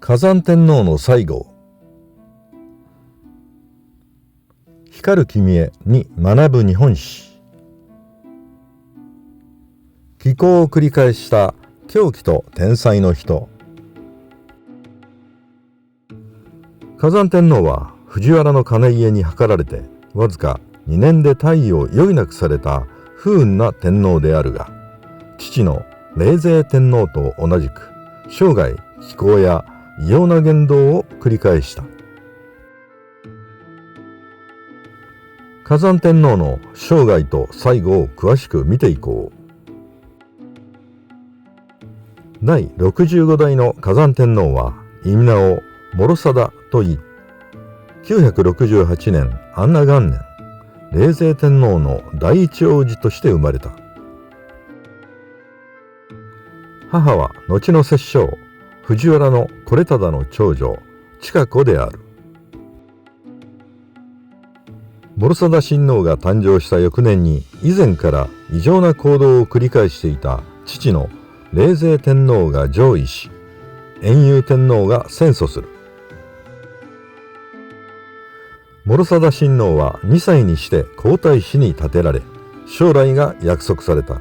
火山天皇の西郷。光る君へに学ぶ日本史。奇行を繰り返した狂気と天才の人。火山天皇は藤原兼家に計られてわずか2年で退位を余儀なくされた不運な天皇であるが、父の冷泉天皇と同じく生涯奇行や異様な言動を繰り返した。火山天皇の生涯と最後を詳しく見ていこう。第65代の火山天皇は異名を諸貞といい、968年安納元年、冷泉天皇の第一王子として生まれた。母は後の摂政藤原惟忠の長女親子である。諸貞親王が誕生した翌年に以前から異常な行動を繰り返していた父の冷泉天皇が譲位し、延佑天皇が戦争する。諸貞親王は2歳にして皇太子に立てられ、将来が約束された。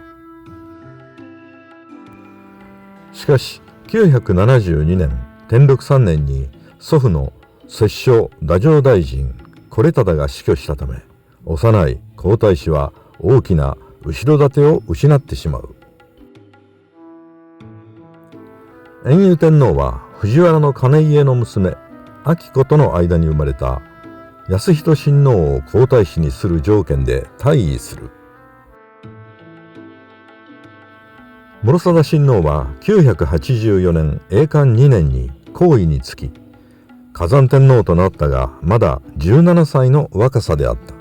しかし972年天禄3年に祖父の摂政太政大臣惟忠が死去したため、幼い皇太子は大きな後ろ盾を失ってしまう。延佑天皇は藤原兼家の娘彬子との間に生まれた康仁親王を皇太子にする条件で退位する。諸貞親王は984年永寛2年に皇位につき、火山天皇となったがまだ17歳の若さであった。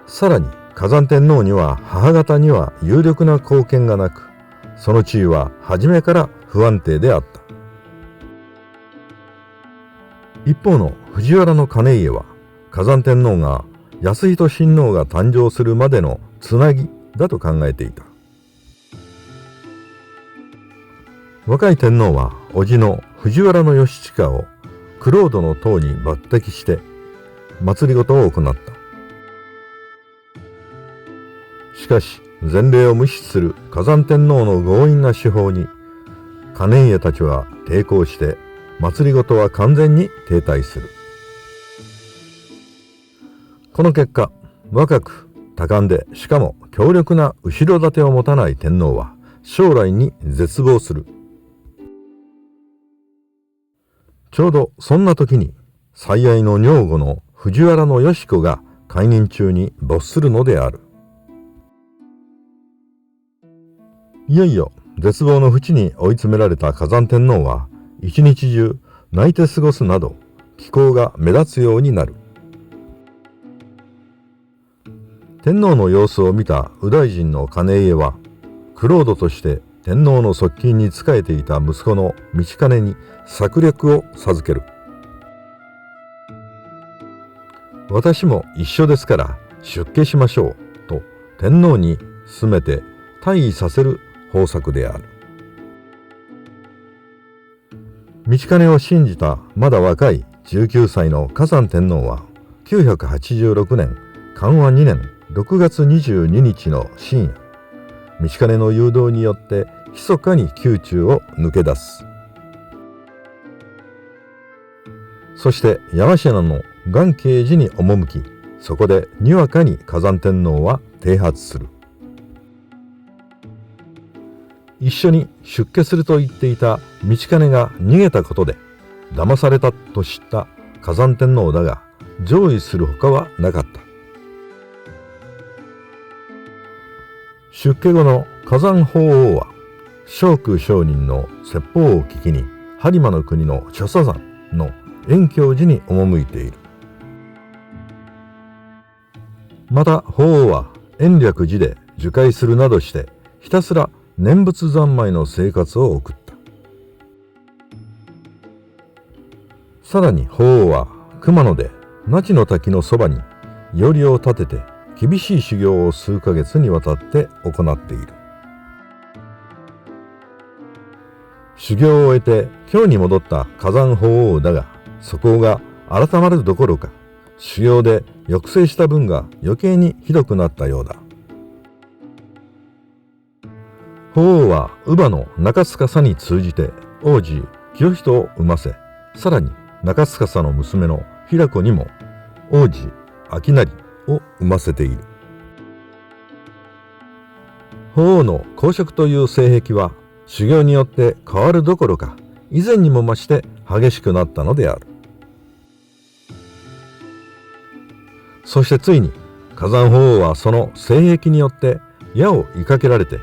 さらに火山天皇には母方には有力な貢献がなく、その地位は初めから不安定であった。一方の藤原兼家は火山天皇が康仁親王が誕生するまでのつなぎだと考えていた。若い天皇は叔父の藤原義親を玄人の塔に抜擢して政を行った。しかし前例を無視する火山天皇の強引な手法に兼家たちは抵抗して政は完全に停滞する。この結果、若く多感でしかも強力な後ろ盾を持たない天皇は将来に絶望する。ちょうどそんな時に最愛の女房の藤原義子が懐妊中に没するのである。いよいよ絶望の淵に追い詰められた火山天皇は一日中泣いて過ごすなど奇行が目立つようになる。天皇の様子を見た右大臣の兼家は玄人として天皇の側近に仕えていた息子の道兼に策略を授ける。私も一緒ですから出家しましょうと天皇に勧めて退位させる方策である。道兼を信じたまだ若い19歳の火山天皇は986年寛和2年6月22日の深夜、道兼の誘導によって密かに宮中を抜け出す。そして山科の元慶寺に赴き、そこでにわかに火山天皇は剃髪する。一緒に出家すると言っていた道兼が逃げたことで騙されたと知った火山天皇だが、上位するほかはなかった。出家後の火山法皇は聖空上人の説法を聞きに播磨の国の諸佐山の圓教寺に赴いている。また法皇は延暦寺で受戒するなどしてひたすら念仏三昧の生活を送った。さらに法皇は熊野で那智の滝のそばにいおりを立てて厳しい修行を数ヶ月にわたって行っている。修行を終えて京に戻った火山法皇だが、素行が改まるどころか、修行で抑制した分が余計にひどくなったようだ。法皇は乳母の中司に通じて王子清人を産ませ、さらに中司の娘の平子にも王子明成を産ませている。法皇の公職という性癖は修行によって変わるどころか、以前にも増して激しくなったのである。そしてついに火山法皇はその性癖によって矢を射かけられて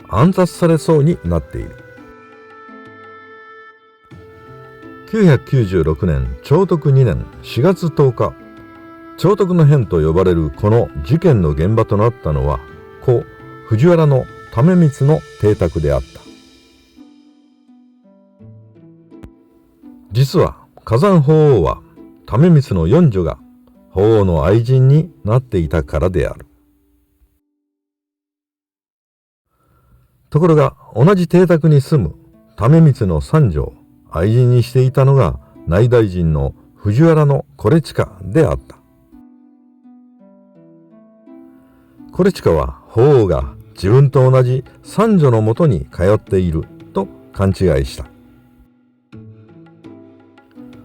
暗殺されそうになっている。996年長徳2年4月10日、長徳の変と呼ばれるこの事件の現場となったのは故藤原為光の邸宅であった。実は火山法皇は為光の四女が法皇の愛人になっていたからである。ところが同じ邸宅に住む為光の三女を愛人にしていたのが内大臣の藤原惟親であった。惟親は法皇が自分と同じ三女のもとに通っていると勘違いした。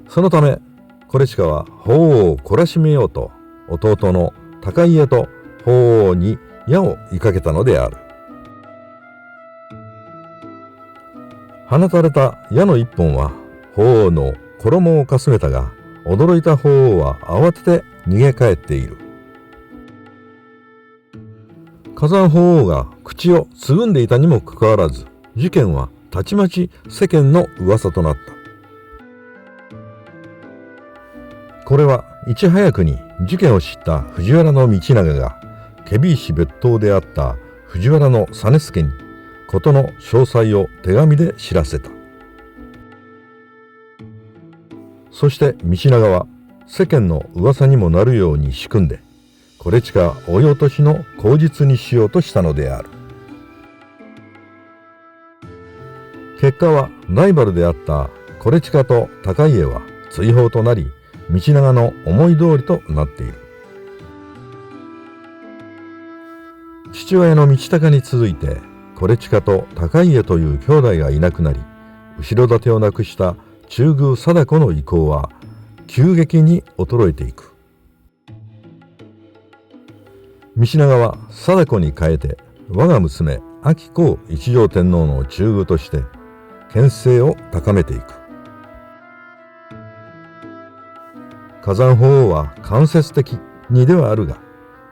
そのため惟親は法皇を懲らしめようと弟の高家と法皇に矢を射かけたのである。放たれた矢の一本は法皇の衣をかすめたが、驚いた法皇は慌てて逃げ帰っている。火山法皇が口をつぐんでいたにもかかわらず、事件はたちまち世間の噂となった。これはいち早くに事件を知った藤原道長が検非違使別当であった藤原実助に事の詳細を手紙で知らせた。そして道長は世間の噂にもなるように仕組んで惟親追い落としの口実にしようとしたのである。結果はライバルであった惟親と高家は追放となり、道長の思い通りとなっている。父親の道隆に続いて惟親と高家という兄弟がいなくなり、後ろ盾をなくした中宮貞子の意向は急激に衰えていく。道長は貞子に代えて我が娘彬子を一条天皇の中宮として権勢を高めていく。火山法皇は間接的にではあるが、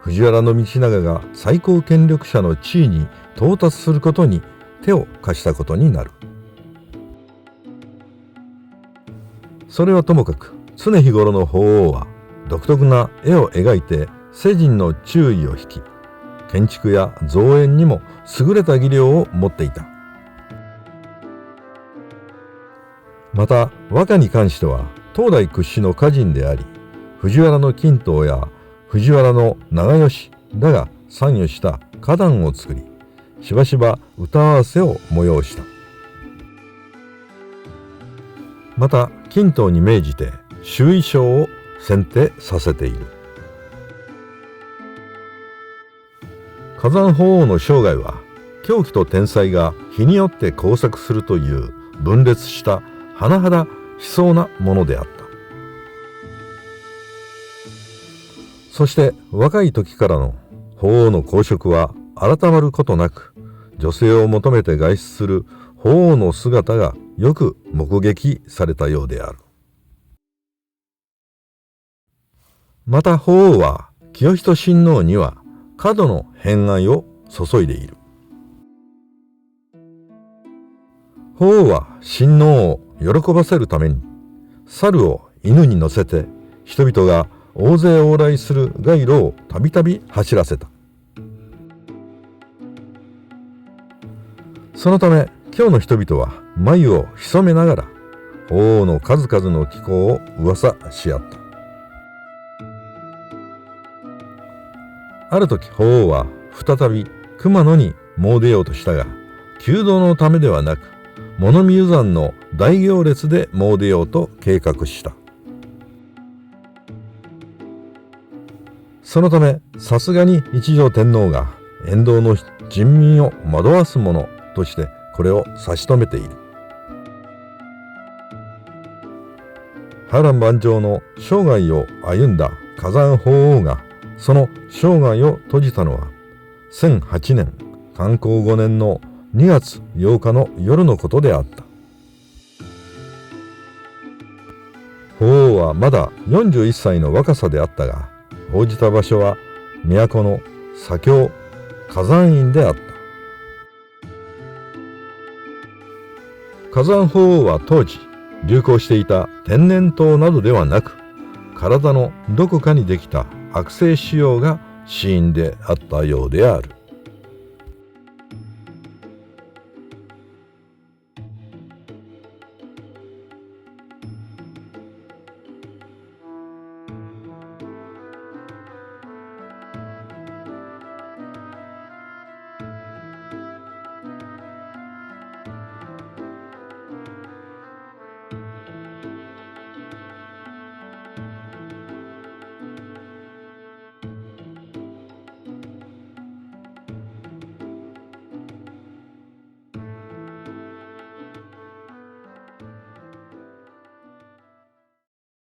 藤原道長が最高権力者の地位に到達することに手を貸したことになる。それはともかく、常日頃の法皇は独特な絵を描いて世人の注意を引き、建築や造園にも優れた技量を持っていた。また和歌に関しては当代屈指の歌人であり、藤原均東や藤原長慶らが参与した歌壇を作り、しばしば歌合わせを催した。また均東に命じて周囲賞を選定させている。火山法皇の生涯は狂気と天才が日によって交錯するという分裂した甚だ悲壮なものであった。そして若い時からの法皇の公職は改まることなく、女性を求めて外出する法皇の姿がよく目撃されたようである。また法皇は清仁親王には過度の偏愛を注いでいる。法皇は親王を喜ばせるために猿を犬に乗せて人々が大勢往来する街路をたびたび走らせた。そのため京の人々は眉を潜めながら法皇の数々の奇行を噂し合った。ある時法皇は再び熊野に詣でようとしたが、弓道のためではなく物見湯山の大行列で詣でようと計画した。そのためさすがに一条天皇が沿道の人民を惑わすものとしてこれを差し止めている。波乱万丈の生涯を歩んだ火山法皇がその生涯を閉じたのは1008年寛永5年の2月8日の夜のことであった。法皇はまだ41歳の若さであったが、報じた場所は都の左京火山院であった。火山法皇は当時流行していた天然痘などではなく、体のどこかにできた悪性腫瘍が死因であったようである。